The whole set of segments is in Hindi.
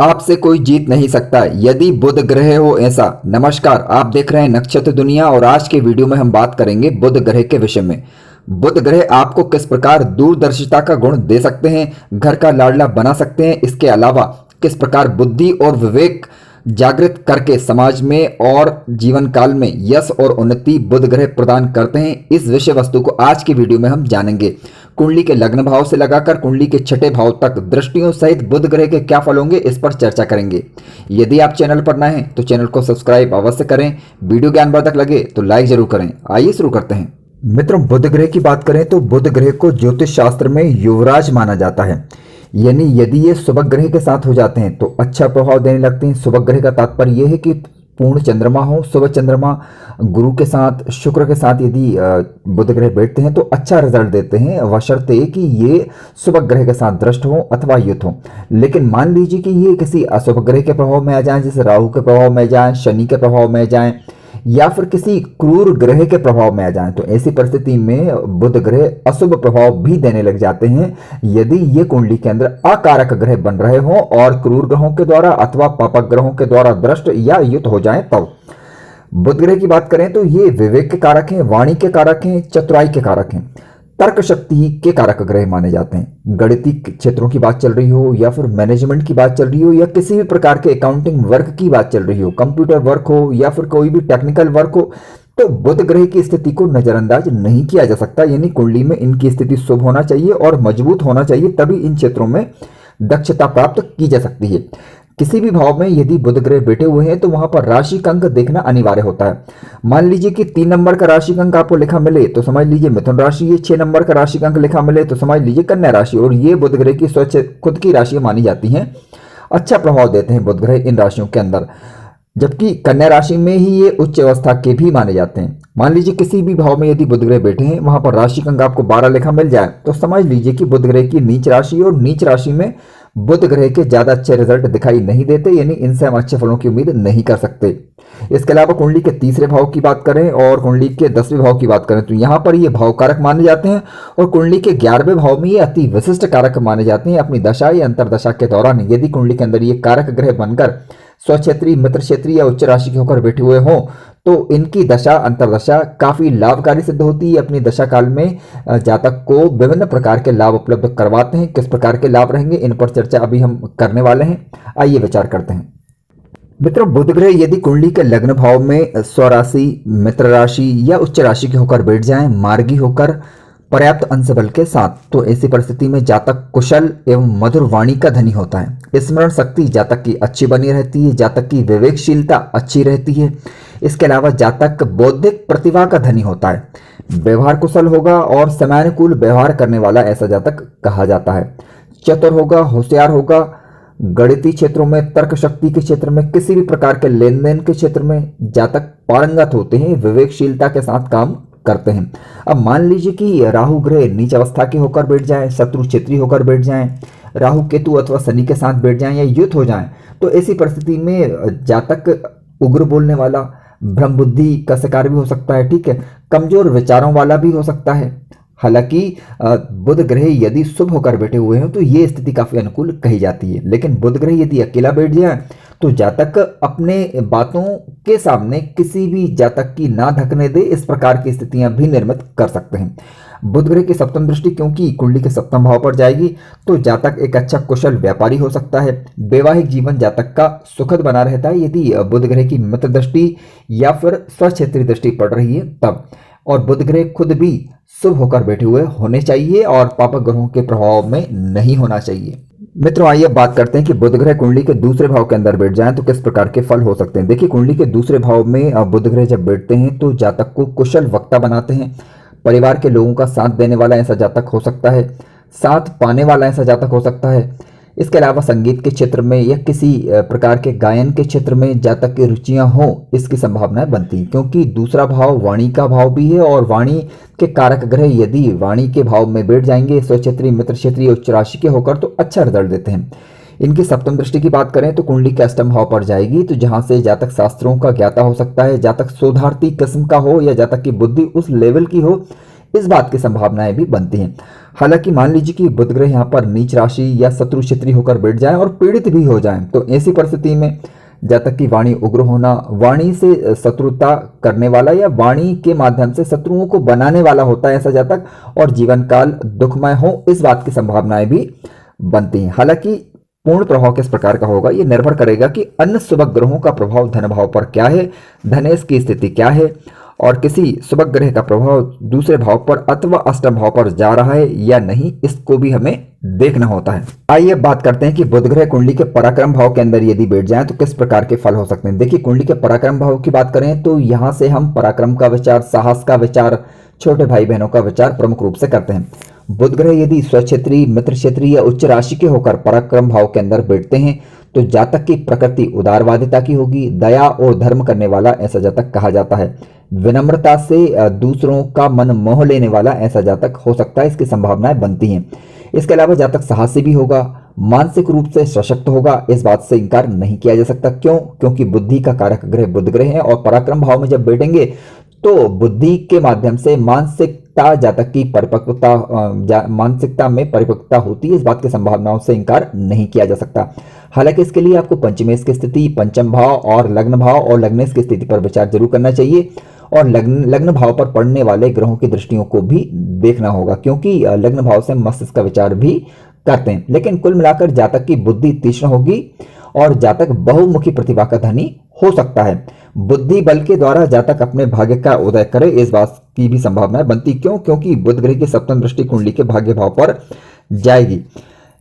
आपसे कोई जीत नहीं सकता यदि बुध ग्रह हो ऐसा। नमस्कार, आप देख रहे हैं नक्षत्र दुनिया और आज के वीडियो में हम बात करेंगे बुध ग्रह के विषय में। बुध ग्रह आपको किस प्रकार दूरदर्शिता का गुण दे सकते हैं, घर का लाडला बना सकते हैं, इसके अलावा किस प्रकार बुद्धि और विवेक जागृत करके समाज में और जीवन काल में यश और उन्नति बुध ग्रह प्रदान करते हैं। इस विषय वस्तु को आज की वीडियो में हम जानेंगे। कुंडली के लग्न भाव से लगाकर कुंडली के छठे भाव तक दृष्टियों सहित बुध ग्रह के क्या फल होंगे, इस पर चर्चा करेंगे। यदि आप चैनल पर नए हैं तो चैनल को सब्सक्राइब अवश्य करें। वीडियो ज्ञानवर्धक लगे तो लाइक जरूर करें। आइए शुरू करते हैं। मित्रों, बुध ग्रह की बात करें तो बुध ग्रह को ज्योतिष शास्त्र में युवराज माना जाता है। यानी यदि ये शुभ ग्रह के साथ हो जाते हैं तो अच्छा प्रभाव देने लगते हैं। शुभ ग्रह का तात्पर्य यह है कि पूर्ण चंद्रमा हो, शुभ चंद्रमा गुरु के साथ, शुक्र के साथ यदि बुध ग्रह बैठते हैं तो अच्छा रिजल्ट देते हैं, बशर्ते कि ये शुभ ग्रह के साथ दृष्ट हो अथवा युत हो। लेकिन मान लीजिए कि ये किसी अशुभ ग्रह के प्रभाव में आ जाए, जैसे राहु के प्रभाव में जाए, शनि के प्रभाव में जाए या फिर किसी क्रूर ग्रह के प्रभाव में आ जाए, तो ऐसी परिस्थिति में बुध ग्रह अशुभ प्रभाव भी देने लग जाते हैं यदि ये कुंडली के अंदर अकारक ग्रह बन रहे हों और क्रूर ग्रहों के द्वारा अथवा पापक ग्रहों के द्वारा दृष्ट या युत हो जाएं। तब बुध ग्रह की बात करें तो ये विवेक के कारक हैं, वाणी के कारक हैं, चतुराई के कारक हैं, तर्क शक्ति के कारक ग्रह माने जाते हैं। गणितीय क्षेत्रों की बात चल रही हो या फिर मैनेजमेंट की बात चल रही हो या किसी भी प्रकार के अकाउंटिंग वर्क की बात चल रही हो, कंप्यूटर वर्क हो या फिर कोई भी टेक्निकल वर्क हो, तो बुध ग्रह की स्थिति को नजरअंदाज नहीं किया जा सकता। यानी कुंडली में इनकी स्थिति शुभ होना चाहिए और मजबूत होना चाहिए, तभी इन क्षेत्रों में दक्षता प्राप्त की जा सकती है। किसी भी भाव में यदि बुध ग्रह बैठे हुए हैं तो वहां पर राशि का अंक देखना अनिवार्य होता है। मान लीजिए कि 3 नंबर का राशि का अंक आपको लिखा मिले तो समझ लीजिए मिथुन राशि है, 6 नंबर का राशि का अंक लिखा मिले तो समझ लीजिए कन्या राशि, और ये बुध ग्रह की स्वच्छ खुद की राशि मानी जाती हैं। अच्छा प्रभाव देते हैं बुध ग्रह इन राशियों के अंदर, जबकि कन्या राशि में ही ये उच्च अवस्था के भी माने जाते हैं। मान लीजिए किसी भी भाव में यदि बुध ग्रह बैठे हैं, वहां पर राशि का अंक आपको 12 लिखा मिल जाए तो समझ लीजिए कि बुध ग्रह की नीच राशि, और नीच राशि में बुध ग्रह के ज्यादा अच्छे रिजल्ट दिखाई नहीं देते, यानी इनसे हम अच्छे फलों की उम्मीद नहीं कर सकते। इसके अलावा कुंडली के तीसरे भाव की बात करें और कुंडली के 10वें भाव की बात करें तो यहाँ पर ये भाव कारक माने जाते हैं, और कुंडली के 11वें भाव में ये अति विशिष्ट कारक माने जाते हैं। अपनी दशा या अंतरदशा के दौरान यदि कुंडली के अंदर ये कारक ग्रह बनकर स्वक्षेत्री, मित्र क्षेत्री या उच्च राशि के होकर बैठे हुए हों तो इनकी दशा अंतरदशा काफी लाभकारी सिद्ध होती है। अपनी दशा काल में जातक को विभिन्न प्रकार के लाभ उपलब्ध करवाते हैं। किस प्रकार के लाभ रहेंगे, इन पर चर्चा अभी हम करने वाले हैं। आइए विचार करते हैं। मित्रों, बुध ग्रह यदि कुंडली के लग्न भाव में स्वराशि, मित्र राशि या उच्च राशि के होकर बैठ जाएं, मार्गी होकर पर्याप्त अंश बल के साथ, तो ऐसी परिस्थिति में जातक कुशल एवं मधुर वाणी का धनी होता है। स्मरण शक्ति जातक की अच्छी बनी रहती है, जातक की विवेकशीलता अच्छी रहती है। इसके अलावा जातक बौद्धिक प्रतिभा का धनी होता है, व्यवहार कुशल होगा और समयानुकूल व्यवहार करने वाला ऐसा जातक कहा जाता है। चतुर होगा, होशियार होगा, गणितीय क्षेत्रों में, तर्क शक्ति के क्षेत्र में, किसी भी प्रकार के लेन देन के क्षेत्र में जातक पारंगत होते हैं, विवेकशीलता के साथ काम करते हैं। अब मान लीजिए कि राहु ग्रह नीच अवस्था के होकर बैठ जाएं, शत्रु क्षेत्री होकर बैठ जाएं, राहु केतु अथवा शनि के साथ बैठ जाएं या युत हो जाएं, तो ऐसी परिस्थिति में जातक उग्र बोलने वाला, भ्रम बुद्धि का शिकार भी हो सकता है। ठीक है, कमजोर विचारों वाला भी हो सकता है। हालांकि बुध ग्रह यदि शुभ होकर बैठे हुए हैं तो ये स्थिति काफी अनुकूल कही जाती है, लेकिन बुध ग्रह यदि अकेला बैठ जाए तो जातक अपने बातों के सामने किसी भी जातक की ना ढकने दे, इस प्रकार की स्थितियां भी निर्मित कर सकते हैं। बुध ग्रह की सप्तम दृष्टि क्योंकि कुंडली के सप्तम भाव पर जाएगी तो जातक एक अच्छा कुशल व्यापारी हो सकता है। वैवाहिक जीवन जातक का सुखद बना रहता है यदि बुध ग्रह की मित्र दृष्टि या फिर स्वक्षेत्री दृष्टि पड़ रही है तब। और बुध ग्रह खुद भी शुभ होकर बैठे हुए होने चाहिए और पापक ग्रहों के प्रभाव में नहीं होना चाहिए। मित्रों, आइए बात करते हैं कि बुध ग्रह कुंडली के दूसरे भाव के अंदर बैठ जाएं तो किस प्रकार के फल हो सकते हैं। देखिए, कुंडली के दूसरे भाव में बुध ग्रह जब बैठते हैं तो जातक को कुशल वक्ता बनाते हैं, परिवार के लोगों का साथ देने वाला ऐसा जातक हो सकता है, साथ पाने वाला ऐसा जातक हो सकता है। इसके अलावा संगीत के क्षेत्र में या किसी प्रकार के गायन के क्षेत्र में जातक की रुचियां हों, इसकी संभावनाएं बनती हैं, क्योंकि दूसरा भाव वाणी का भाव भी है और वाणी के कारक ग्रह यदि वाणी के भाव में बैठ जाएंगे स्वक्षेत्री, मित्र क्षेत्रीय, उच्च राशि के होकर तो अच्छा रिजल्ट देते हैं। इनकी सप्तम दृष्टि की बात करें तो कुंडली के अष्टम भाव पर जाएगी, तो जहां से जातक शास्त्रों का ज्ञाता हो सकता है, जातक शोधार्थी किस्म का हो या जातक की बुद्धि उस लेवल की हो इस बात की संभावनाएं भी बनती हैं। हालांकि मान लीजिए कि बुध ग्रह यहाँ पर नीच राशि या शत्रु क्षेत्रीय होकर बैठ जाए और पीड़ित भी हो जाए, तो ऐसी परिस्थिति में जातक की वाणी उग्र होना, वाणी से शत्रुता करने वाला या वाणी के माध्यम से शत्रुओं को बनाने वाला होता है ऐसा जातक, और जीवन काल दुखमय हो, इस बात की संभावनाएं भी बनती हैं। हालांकि पूर्ण प्रभाव किस प्रकार का होगा ये निर्भर करेगा कि अन्य शुभ ग्रहों का प्रभाव धन भाव पर क्या है, धनेश की स्थिति क्या है, और किसी शुभ ग्रह का प्रभाव दूसरे भाव पर अथवा अष्टम भाव पर जा रहा है या नहीं, इसको भी हमें देखना होता है। आइए अब बात करते हैं कि बुध ग्रह कुंडली के पराक्रम भाव के अंदर यदि बैठ जाए तो किस प्रकार के फल हो सकते हैं। देखिए, कुंडली के पराक्रम भाव की बात करें तो यहां से हम पराक्रम का विचार, साहस का विचार, छोटे भाई बहनों का विचार प्रमुख रूप से करते हैं। बुध ग्रह यदि स्वक्षेत्री, मित्र क्षेत्रीय या उच्च राशि के होकर पराक्रम भाव के अंदर बैठते हैं तो जातक की प्रकृति उदारवादिता की होगी, दया और धर्म करने वाला ऐसा जातक कहा जाता है। विनम्रता से दूसरों का मन मोह लेने वाला ऐसा जातक हो सकता है, इसकी संभावनाएं बनती हैं। इसके अलावा जातक साहसी भी होगा, मानसिक रूप से सशक्त होगा, इस बात से इनकार नहीं किया जा सकता। क्यों? क्योंकि बुद्धि का कारक ग्रह बुध ग्रह है और पराक्रम भाव में जब बैठेंगे तो बुद्धि के माध्यम से मानसिकता जातक की परिपक्वता, मानसिकता में परिपक्वता होती है, इस बात की संभावनाओं से इनकार नहीं किया जा सकता। हालांकि इसके लिए आपको पंचमेश की स्थिति, पंचम भाव और लग्नेश की स्थिति पर विचार जरूर करना चाहिए, और लग्न भाव पर पड़ने वाले ग्रहों की दृष्टियों को भी देखना होगा, क्योंकि लग्न भाव से मस्तिष्क का विचार भी करते हैं। लेकिन कुल मिलाकर जातक की बुद्धि तीक्ष्ण होगी और जातक बहुमुखी प्रतिभा का धनी हो सकता है। बुद्धि बल के द्वारा जातक अपने भाग्य का उदय करे, इस बात की भी संभावना बनती। क्यों? क्योंकि बुध ग्रह की सप्तम दृष्टि कुंडली के भाग्य भाव पर जाएगी,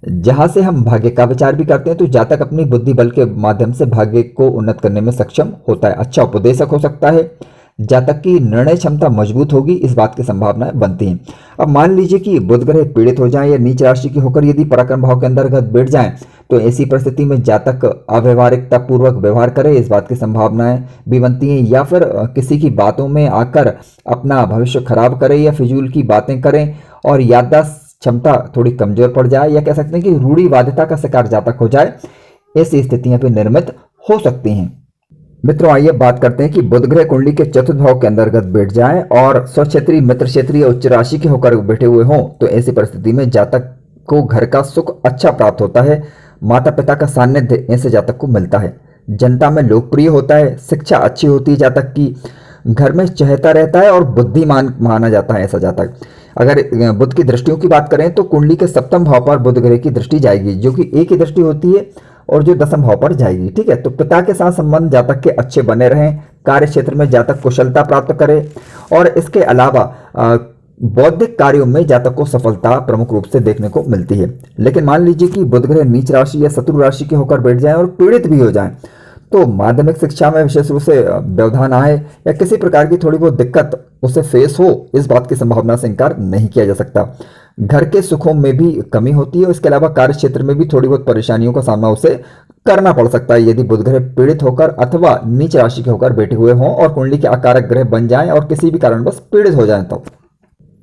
जहां से हम भाग्य का विचार भी करते हैं। तो जातक अपनी बुद्धि बल के माध्यम से भाग्य को उन्नत करने में सक्षम होता है, अच्छा उपदेशक हो सकता है, जातक की निर्णय क्षमता मजबूत होगी, इस बात की संभावनाएं बनती हैं। अब मान लीजिए कि बुध ग्रह पीड़ित हो जाए या नीच राशि के होकर यदि पराक्रम भाव के अंतर्गत बैठ जाए तो ऐसी परिस्थिति में जातक अव्यवहारिकता पूर्वक व्यवहार करे, इस बात की संभावनाएं भी बनती हैं, या फिर किसी की बातों में आकर अपना भविष्य खराब करे या फिजूल की बातें करें और याददाश्त क्षमता थोड़ी कमजोर पड़ जाए, या कह सकते हैं कि रूढ़िवादिता का शिकार जातक हो जाए, ऐसी स्थितियां भी निर्मित हो सकती हैं। मित्रों, आइए बात करते हैं कि बुध ग्रह कुंडली के चतुर्थ भाव के अंतर्गत बैठ जाएं और स्वक्षेत्री, मित्र क्षेत्रीय, उच्च राशि के होकर बैठे हुए हों तो ऐसी परिस्थिति में जातक को घर का सुख अच्छा प्राप्त होता है, माता पिता का सानिध्य ऐसे जातक को मिलता है, जनता में लोकप्रिय होता है, शिक्षा अच्छी होती है जातक की, घर में चहता रहता है और बुद्धिमान माना जाता है ऐसा जातक। अगर बुध की दृष्टियों की बात करें तो कुंडली के सप्तम भाव पर बुध ग्रह की दृष्टि जाएगी, जो कि एक ही दृष्टि होती है और जो दसम भाव पर जाएगी। ठीक है, तो पिता के साथ संबंध जातक के अच्छे बने रहें, कार्य क्षेत्र में जातक कुशलता प्राप्त करे, और इसके अलावा बौद्धिक कार्यों में जातक को सफलता प्रमुख रूप से देखने को मिलती है। लेकिन मान लीजिए कि बुध ग्रह नीच राशि या शत्रु राशि के होकर बैठ जाए और पीड़ित भी हो जाए तो माध्यमिक शिक्षा में विशेष रूप से व्यवधान आए या किसी प्रकार की थोड़ी बहुत दिक्कत उसे फेस हो, इस बात की संभावना से इनकार नहीं किया जा सकता। घर के सुखों में भी कमी होती है, इसके अलावा कार्य क्षेत्र में भी थोड़ी बहुत परेशानियों का सामना उसे करना पड़ सकता है यदि बुध ग्रह पीड़ित होकर अथवा नीच राशि के होकर बैठे हुए हों और कुंडली के आकारक ग्रह बन जाएं और किसी भी कारणवश पीड़ित हो जाएं। तो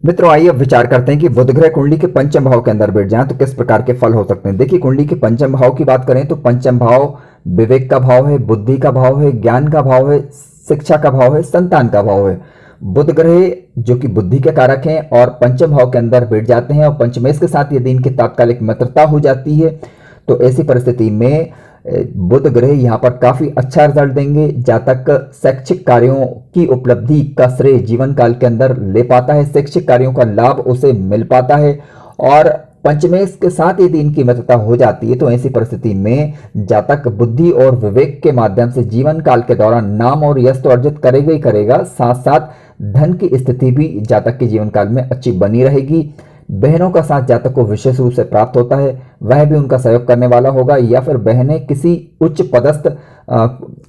मित्रों, आइए अब विचार करते हैं कि बुध ग्रह कुंडली के पंचम भाव के अंदर बैठ जाएं तो किस प्रकार के फल हो सकते हैं। देखिए, कुंडली के पंचम भाव की बात करें तो पंचम भाव विवेक का भाव है, बुद्धि का भाव है, ज्ञान का भाव है, शिक्षा का भाव है, संतान का भाव है। बुध ग्रह जो कि बुद्धि के कारक हैं और पंचम भाव के अंदर बैठ जाते हैं और पंचमेश के साथ यदि इनकी तात्कालिक मित्रता हो जाती है तो ऐसी परिस्थिति में बुध ग्रह यहाँ पर काफी अच्छा रिजल्ट देंगे। जातक शैक्षिक कार्यों की उपलब्धि का श्रेय जीवन काल के अंदर ले पाता है, शैक्षिक कार्यों का लाभ उसे मिल पाता है, और पंचमेश के साथ यदि इनकी मित्रता हो जाती है तो ऐसी परिस्थिति में जातक बुद्धि और विवेक के माध्यम से जीवन काल के दौरान नाम और यश तो अर्जित करेगा ही करेगा, साथ साथ धन की स्थिति भी जातक के जीवन काल में अच्छी बनी रहेगी। बहनों का साथ जातक को विशेष रूप से प्राप्त होता है, वह भी उनका सहयोग करने वाला होगा, या फिर बहनें किसी उच्च पदस्थ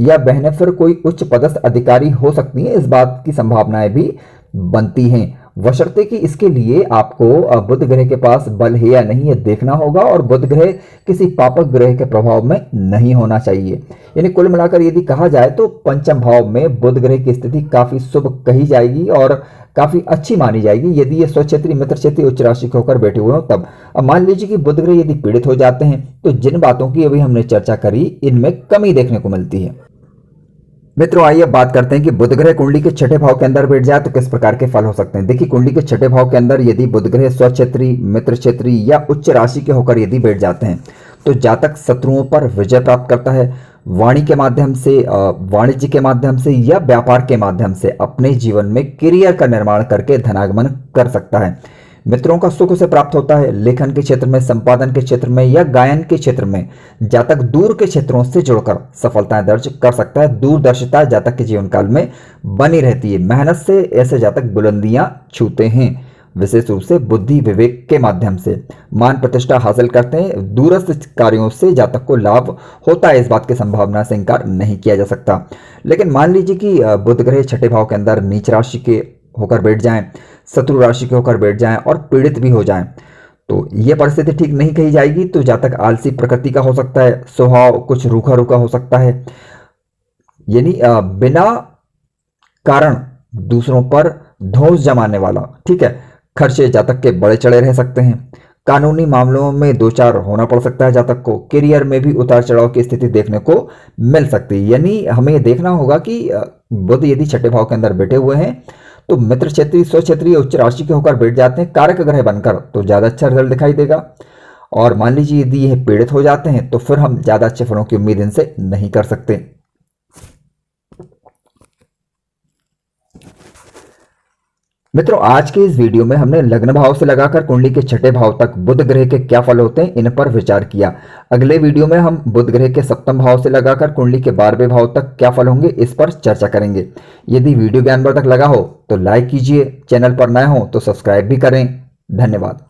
या बहनें फिर कोई उच्च पदस्थ अधिकारी हो सकती हैं, इस बात की संभावनाएं भी बनती हैं। बशर्ते कि इसके लिए आपको बुध ग्रह के पास बल है या नहीं ये देखना होगा और बुध ग्रह किसी पापक ग्रह के प्रभाव में नहीं होना चाहिए। यानी कुल मिलाकर यदि कहा जाए तो पंचम भाव में बुध ग्रह की स्थिति काफी शुभ कही जाएगी और काफी अच्छी मानी जाएगी यदि ये स्वक्षेत्री, मित्र क्षेत्रीय, उच्च राशि के होकर बैठे हुए हो तब। अब मान लीजिए कि बुध ग्रह यदि पीड़ित हो जाते हैं तो जिन बातों की अभी हमने चर्चा करी इनमें कमी देखने को मिलती है। मित्रों आइए बात करते हैं कि बुध ग्रह कुंडली के छठे भाव के अंदर बैठ जाए तो किस प्रकार के फल हो सकते हैं। देखिए, कुंडली के छठे भाव के अंदर यदि बुध ग्रह स्वक्षेत्री, मित्र क्षेत्री या उच्च राशि के होकर यदि बैठ जाते हैं तो जातक शत्रुओं पर विजय प्राप्त करता है। वाणी के माध्यम से, वाणिज्य के माध्यम से या व्यापार के माध्यम से अपने जीवन में करियर का निर्माण करके धनागमन कर सकता है। मित्रों का सुख उसे प्राप्त होता है। लेखन के क्षेत्र में, संपादन के क्षेत्र में या गायन के क्षेत्र में जातक दूर के क्षेत्रों से जुड़कर सफलताएं दर्ज कर सकता है। दूरदर्शिता जातक के जीवन काल में बनी रहती है। मेहनत से ऐसे जातक बुलंदियां छूते हैं, विशेष रूप से बुद्धि विवेक के माध्यम से मान प्रतिष्ठा हासिल करते हैं। दूरस्थ कार्यों से जातक को लाभ होता है, इस बात की संभावना से इनकार नहीं किया जा सकता। लेकिन मान लीजिए कि बुध ग्रह छठे भाव के अंदर नीच राशि के होकर बैठ जाएं, शत्रु राशि के होकर बैठ जाएं और पीड़ित भी हो जाएं, तो यह परिस्थिति ठीक नहीं कही जाएगी। तो जातक आलसी प्रकृति का हो सकता है, स्वभाव कुछ रूखा रूखा हो सकता है, यानी बिना कारण दूसरों पर धौंस जमाने वाला। ठीक है, खर्चे जातक के बड़े चढ़े रह सकते हैं। कानूनी मामलों में दो चार होना पड़ सकता है जातक को। करियर में भी उतार चढ़ाव की स्थिति देखने को मिल सकती है। यानी हमें यह देखना होगा कि बुध यदि छठे भाव के अंदर बैठे हुए हैं तो मित्र क्षेत्रीय, स्वक्षेत्रीय, उच्च राशि के होकर बैठ जाते हैं कारक ग्रह बनकर, तो ज्यादा अच्छा रिजल्ट दिखाई देगा। और मान लीजिए यदि यह पीड़ित हो जाते हैं तो फिर हम ज्यादा अच्छे फलों की उम्मीद इनसे नहीं कर सकते। मित्रों, आज के इस वीडियो में हमने लग्न भाव से लगाकर कुंडली के छठे भाव तक बुध ग्रह के क्या फल होते हैं इन पर विचार किया। अगले वीडियो में हम बुध ग्रह के सप्तम भाव से लगाकर कुंडली के 12वें भाव तक क्या फल होंगे इस पर चर्चा करेंगे। यदि वीडियो ज्ञानवर्धक लगा हो तो लाइक कीजिए, चैनल पर नए हो तो सब्सक्राइब भी करें। धन्यवाद।